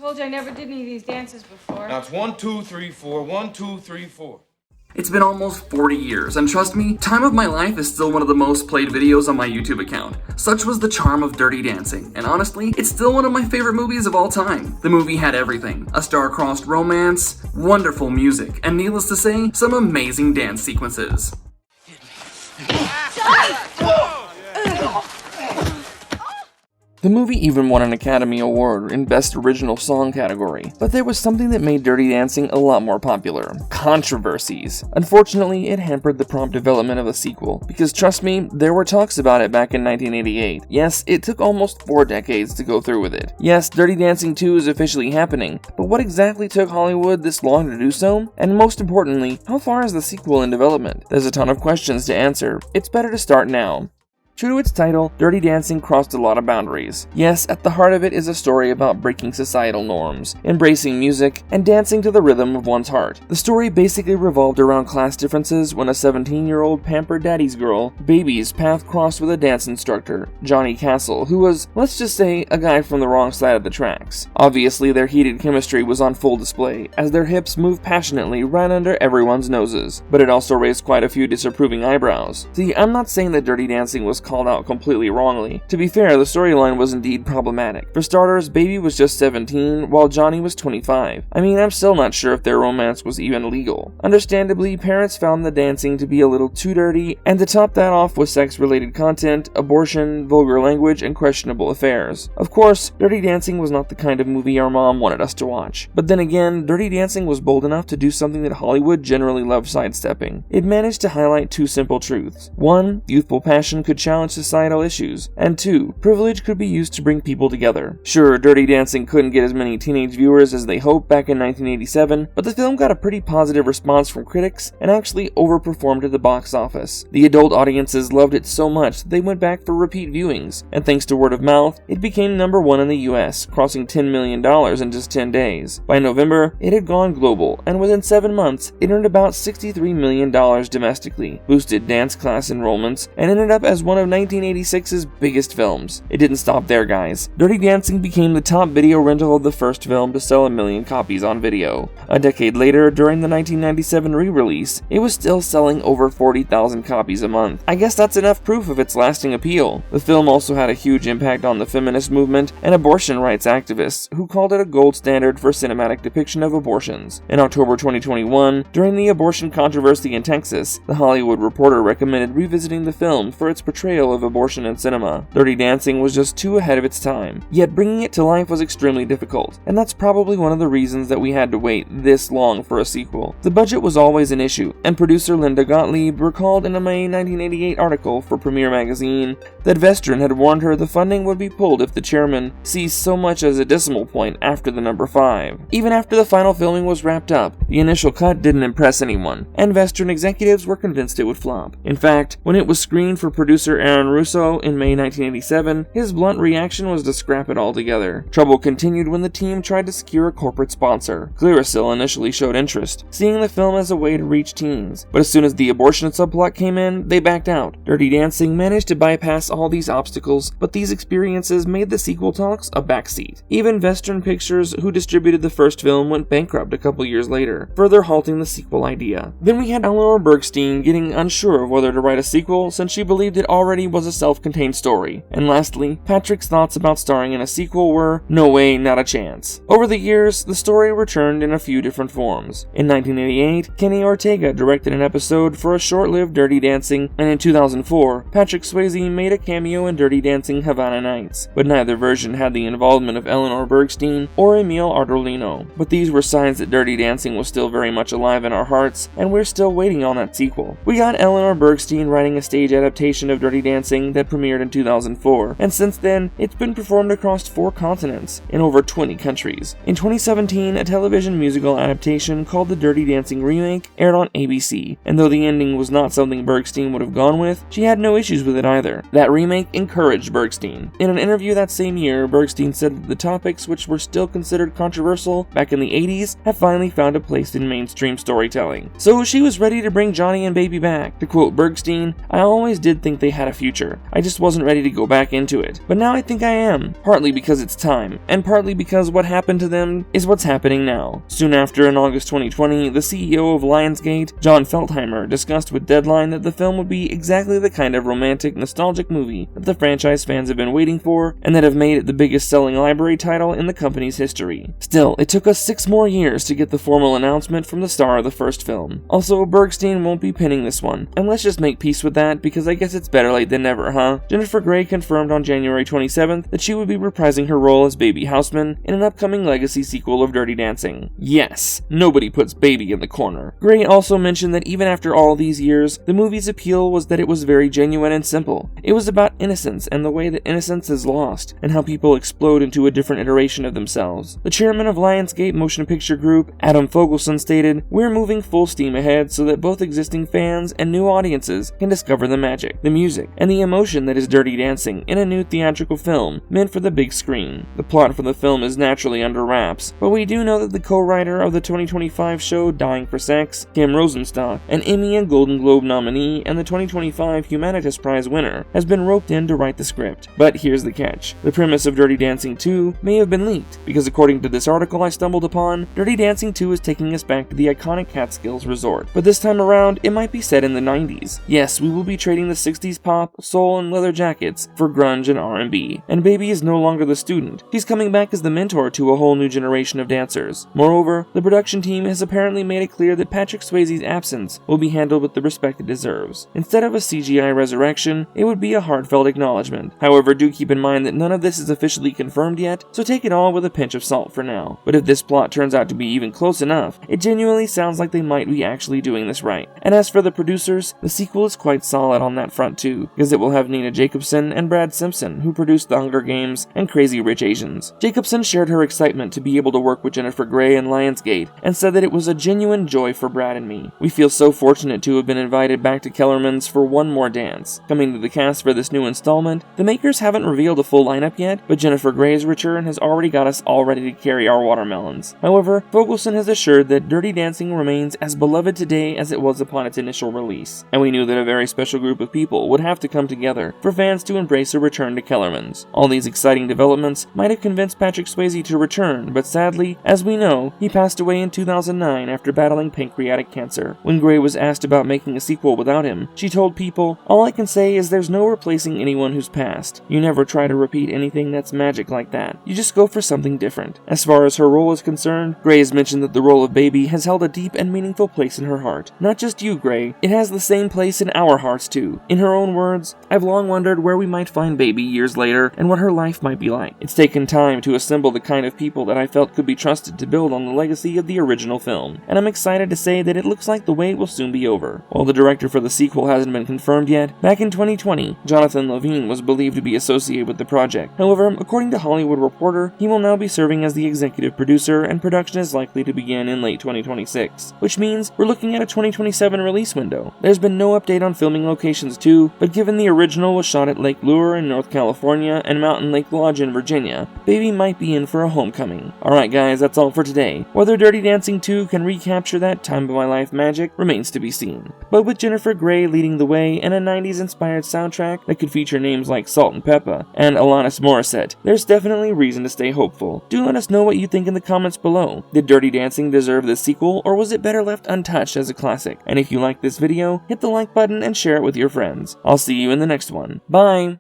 Told you I never did any of these dances before. Now it's 1, 2, 3, 4, 1, 2, 3, 4. It's been almost 40 years, and trust me, Time of My Life is still one of the most played videos on my YouTube account. Such was the charm of Dirty Dancing, and honestly, it's still one of my favorite movies of all time. The movie had everything: a star-crossed romance, wonderful music, and needless to say, some amazing dance sequences. The movie even won an Academy Award in Best Original Song category, but there was something that made Dirty Dancing a lot more popular: controversies. Unfortunately, it hampered the prompt development of a sequel, because trust me, there were talks about it back in 1988. Yes, it took almost 4 decades to go through with it. Yes, Dirty Dancing 2 is officially happening, but what exactly took Hollywood this long to do so? And most importantly, how far is the sequel in development? There's a ton of questions to answer. It's better to start now. True to its title, Dirty Dancing crossed a lot of boundaries. Yes, at the heart of it is a story about breaking societal norms, embracing music, and dancing to the rhythm of one's heart. The story basically revolved around class differences when a 17-year-old pampered daddy's girl, Baby's path crossed with a dance instructor, Johnny Castle, who was, let's just say, a guy from the wrong side of the tracks. Obviously, their heated chemistry was on full display, as their hips moved passionately right under everyone's noses, but it also raised quite a few disapproving eyebrows. See, I'm not saying that Dirty Dancing was called out completely wrongly. To be fair, the storyline was indeed problematic. For starters, Baby was just 17, while Johnny was 25. I mean, I'm still not sure if their romance was even legal. Understandably, parents found the dancing to be a little too dirty, and to top that off with sex-related content, abortion, vulgar language, and questionable affairs. Of course, Dirty Dancing was not the kind of movie our mom wanted us to watch. But then again, Dirty Dancing was bold enough to do something that Hollywood generally loves sidestepping. It managed to highlight 2 simple truths. 1, youthful passion could challenge societal issues, and 2, privilege could be used to bring people together. Sure, Dirty Dancing couldn't get as many teenage viewers as they hoped back in 1987, but the film got a pretty positive response from critics and actually overperformed at the box office. The adult audiences loved it so much that they went back for repeat viewings, and thanks to word of mouth, it became #1 in the US, crossing $10 million in just 10 days. By November, it had gone global, and within 7 months, it earned about $63 million domestically, boosted dance class enrollments, and ended up as one of 1986's biggest films. It didn't stop there, guys. Dirty Dancing became the top video rental of the first film to sell 1 million copies on video. A decade later, during the 1997 re-release, it was still selling over 40,000 copies a month. I guess that's enough proof of its lasting appeal. The film also had a huge impact on the feminist movement and abortion rights activists, who called it a gold standard for cinematic depiction of abortions. In October 2021, during the abortion controversy in Texas, The Hollywood Reporter recommended revisiting the film for its portrayal of abortion in cinema. Dirty Dancing was just too ahead of its time, yet bringing it to life was extremely difficult, and that's probably one of the reasons that we had to wait this long for a sequel. The budget was always an issue, and producer Linda Gottlieb recalled in a May 1988 article for Premiere magazine that Vestron had warned her the funding would be pulled if the chairman sees so much as a decimal point after the number 5. Even after the final filming was wrapped up, the initial cut didn't impress anyone, and Vestron executives were convinced it would flop. In fact, when it was screened for producer Aaron Russo in May 1987, his blunt reaction was to scrap it altogether. Trouble continued when the team tried to secure a corporate sponsor. Clearasil initially showed interest, seeing the film as a way to reach teens, but as soon as the abortion subplot came in, they backed out. Dirty Dancing managed to bypass all these obstacles, but these experiences made the sequel talks a backseat. Even Vestron Pictures, who distributed the first film, went bankrupt a couple years later, further halting the sequel idea. Then we had Eleanor Bergstein getting unsure of whether to write a sequel since she believed it already was a self-contained story. And lastly, Patrick's thoughts about starring in a sequel were, no way, not a chance. Over the years, the story returned in a few different forms. In 1988, Kenny Ortega directed an episode for a short-lived Dirty Dancing, and in 2004, Patrick Swayze made a cameo in Dirty Dancing Havana Nights, but neither version had the involvement of Eleanor Bergstein or Emil Ardolino. But these were signs that Dirty Dancing was still very much alive in our hearts, and we're still waiting on that sequel. We got Eleanor Bergstein writing a stage adaptation of Dirty Dancing that premiered in 2004, and since then, it's been performed across 4 continents, in over 20 countries. In 2017, a television musical adaptation called The Dirty Dancing Remake aired on ABC, and though the ending was not something Bergstein would have gone with, she had no issues with it either. That remake encouraged Bergstein. In an interview that same year, Bergstein said that the topics which were still considered controversial back in the 80s have finally found a place in mainstream storytelling. So she was ready to bring Johnny and Baby back. To quote Bergstein, "I always did think they had a my future. I just wasn't ready to go back into it. But now I think I am, partly because it's time, and partly because what happened to them is what's happening now. Soon after, in August 2020, the CEO of Lionsgate, John Feldheimer, discussed with Deadline that the film would be exactly the kind of romantic, nostalgic movie that the franchise fans have been waiting for, and that have made it the biggest selling library title in the company's history. Still, it took us 6 more years to get the formal announcement from the star of the first film. Also, Bergstein won't be pinning this one, and let's just make peace with that, because I guess it's better late than never, huh? Jennifer Grey confirmed on January 27th that she would be reprising her role as Baby Houseman in an upcoming legacy sequel of Dirty Dancing. Yes, nobody puts Baby in the corner. Grey also mentioned that even after all these years, the movie's appeal was that it was very genuine and simple. It was about innocence and the way that innocence is lost, and how people explode into a different iteration of themselves. The chairman of Lionsgate Motion Picture Group, Adam Fogelson, stated, "We're moving full steam ahead so that both existing fans and new audiences can discover the magic, the music, and the emotion that is Dirty Dancing in a new theatrical film meant for the big screen. The plot for the film is naturally under wraps, but we do know that the co-writer of the 2025 show Dying for Sex, Kim Rosenstock, an Emmy and Golden Globe nominee and the 2025 Humanitas Prize winner, has been roped in to write the script. But here's the catch. The premise of Dirty Dancing 2 may have been leaked, because according to this article I stumbled upon, Dirty Dancing 2 is taking us back to the iconic Catskills resort. But this time around, it might be set in the 90s. Yes, we will be trading the 60s pop, soul, and leather jackets for grunge and R&B. And Baby is no longer the student. She's coming back as the mentor to a whole new generation of dancers. Moreover, the production team has apparently made it clear that Patrick Swayze's absence will be handled with the respect it deserves. Instead of a CGI resurrection, it would be a heartfelt acknowledgement. However, do keep in mind that none of this is officially confirmed yet, so take it all with a pinch of salt for now. But if this plot turns out to be even close enough, it genuinely sounds like they might be actually doing this right. And as for the producers, the sequel is quite solid on that front too, because it will have Nina Jacobson and Brad Simpson, who produced The Hunger Games and Crazy Rich Asians. Jacobson shared her excitement to be able to work with Jennifer Grey and Lionsgate, and said that it was a genuine joy for Brad and me. We feel so fortunate to have been invited back to Kellerman's for one more dance. Coming to the cast for this new installment, the makers haven't revealed a full lineup yet, but Jennifer Grey's return has already got us all ready to carry our watermelons. However, Fogelson has assured that Dirty Dancing remains as beloved today as it was upon its initial release, and we knew that a very special group of people would have to come together for fans to embrace a return to Kellerman's. All these exciting developments might have convinced Patrick Swayze to return, but sadly, as we know, he passed away in 2009 after battling pancreatic cancer. When Grey was asked about making a sequel without him, she told People, "All I can say is there's no replacing anyone who's passed. You never try to repeat anything that's magic like that. You just go for something different." As far as her role is concerned, Grey has mentioned that the role of Baby has held a deep and meaningful place in her heart. Not just you, Grey, it has the same place in our hearts too. In her own words, "I've long wondered where we might find Baby years later and what her life might be like. It's taken time to assemble the kind of people that I felt could be trusted to build on the legacy of the original film, and I'm excited to say that it looks like the wait will soon be over." While the director for the sequel hasn't been confirmed yet, back in 2020, Jonathan Levine was believed to be associated with the project. However, according to Hollywood Reporter, he will now be serving as the executive producer, and production is likely to begin in late 2026, which means we're looking at a 2027 release window. There's been no update on filming locations too, but given the original was shot at Lake Lure in North California and Mountain Lake Lodge in Virginia, Baby might be in for a homecoming. Alright guys, that's all for today. Whether Dirty Dancing 2 can recapture that time of my life magic remains to be seen. But with Jennifer Grey leading the way and a 90s inspired soundtrack that could feature names like Salt and Peppa and Alanis Morissette, there's definitely reason to stay hopeful. Do let us know what you think in the comments below. Did Dirty Dancing deserve this sequel, or was it better left untouched as a classic? And if you like this video, hit the like button and share it with your friends. I'll see you in the next one. Bye!